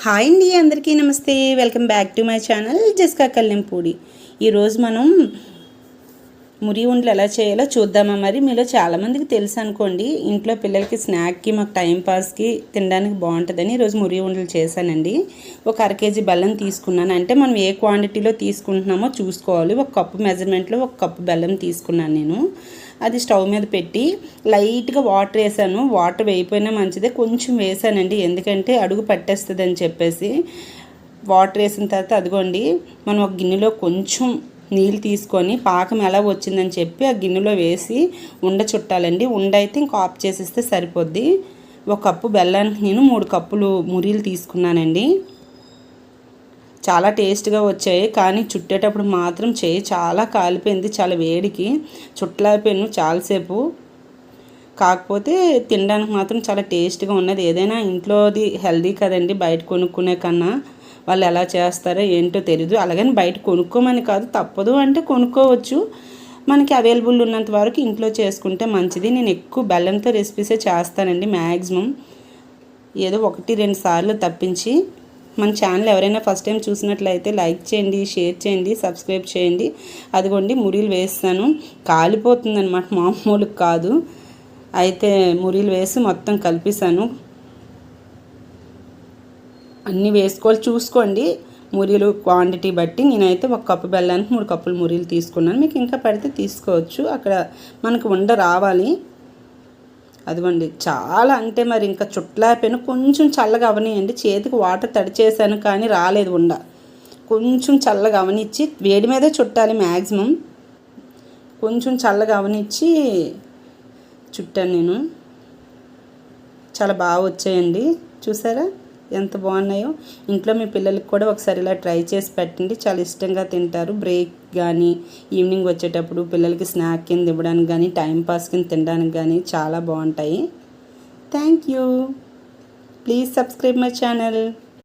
Hi అండి, అందరికీ నమస్తే. Welcome back to my channel Jaska Kallempudi. ఈరోజు మనం మురి ఉండలు ఎలా చేయాలో చూద్దామా. మరి మీలో చాలామందికి తెలుసు అనుకోండి, ఇంట్లో పిల్లలకి స్నాక్కి మాకు టైంపాస్కి తినడానికి బాగుంటుందని ఈరోజు మురి ఉండలు చేశానండి. ఒక 1/2 కేజీ బెల్లం తీసుకున్నాను. అంటే మనం ఏ క్వాంటిటీలో తీసుకుంటున్నామో చూసుకోవాలి. 1 కప్పు మెజర్మెంట్లో 1 కప్పు బెల్లం తీసుకున్నాను నేను. అది స్టవ్ మీద పెట్టి లైట్గా వాటర్ వేసాను. వాటర్ వేయిపోయినా మంచిదే, కొంచెం వేసానండి, ఎందుకంటే అడుగు పట్టేస్తుంది అని చెప్పేసి. వాటర్ వేసిన తర్వాత అదిగోండి, మనం ఒక గిన్నెలో కొంచెం నీళ్ళు తీసుకొని పాకం ఎలా వచ్చిందని చెప్పి ఆ గిన్నెలో వేసి ఉండ చుట్టాలండి. ఉండ అయితే ఇంకా ఆఫ్ చేసిస్తే సరిపోద్ది. 1 కప్పు బెల్లానికి నేను 3 కప్పులు మురీలు తీసుకున్నానండి. చాలా టేస్ట్గా వచ్చాయి, కానీ చుట్టేటప్పుడు మాత్రం చేయి చాలా కాలిపోయింది. చాలా వేడికి చుట్టలేకపోయాను చాలాసేపు. కాకపోతే తినడానికి మాత్రం చాలా టేస్ట్గా ఉన్నది. ఏదైనా ఇంట్లోది హెల్దీ కదండి, బయట కొనుక్కునే కన్నా. వాళ్ళు ఎలా చేస్తారో ఏంటో తెలీదు. అలాగని బయట కొనుక్కోమని కాదు, తప్పదు అంటే కొనుక్కోవచ్చు. మనకి అవైలబుల్ ఉన్నంత వరకు ఇంట్లో చేసుకుంటే మంచిది. నేను ఎక్కువ బెల్లంతో రెసిపీసే చేస్తానండి మ్యాక్సిమం. ఏదో 1-2 సార్లు తప్పించి. మన ఛానల్ ఎవరైనా ఫస్ట్ టైం చూసినట్లయితే లైక్ చేయండి, షేర్ చేయండి, సబ్స్క్రైబ్ చేయండి. అదిగోండి మురీలు వేస్తాను. కాలిపోతుంది అనమాట, మామూలు కాదు. అయితే మురీలు వేసి మొత్తం కలిపేసాను. అన్నీ వేసుకోవాలి, చూసుకోండి మురీలు క్వాంటిటీ బట్టి. నేనైతే 1 కప్పు బెల్లానికి 3 కప్పులు మురీలు తీసుకున్నాను. మీకు ఇంకా పడితే తీసుకోవచ్చు. అక్కడ మనకు ఉండ రావాలి. అదిగోండి, చాలా అంటే మరి ఇంకా చుట్టలేకపోయినా. కొంచెం చల్లగా అవనియండి. చేతికి వాటర్ తడిచేసాను కానీ రాలేదు ఉండ. కొంచెం చల్లగా అవనిచ్చి, వేడి మీదే చుట్టాలి మ్యాక్సిమం. కొంచెం చల్లగా అవనిచ్చి చుట్టాను నేను. చాలా బాగా వచ్చాయండి, చూసారా ఎంత బాగున్నాయో. ఇంట్లో మీ పిల్లలకి కూడా ఒకసారి ఇలా ట్రై చేసి పెట్టండి, చాలా ఇష్టంగా తింటారు. బ్రేక్ కానీ ఈవినింగ్ వచ్చేటప్పుడు పిల్లలకి స్నాక్ కింద ఇవ్వడానికి కానీ టైంపాస్ కింద తినడానికి కానీ చాలా బాగుంటాయి. Thank you. Please subscribe my channel.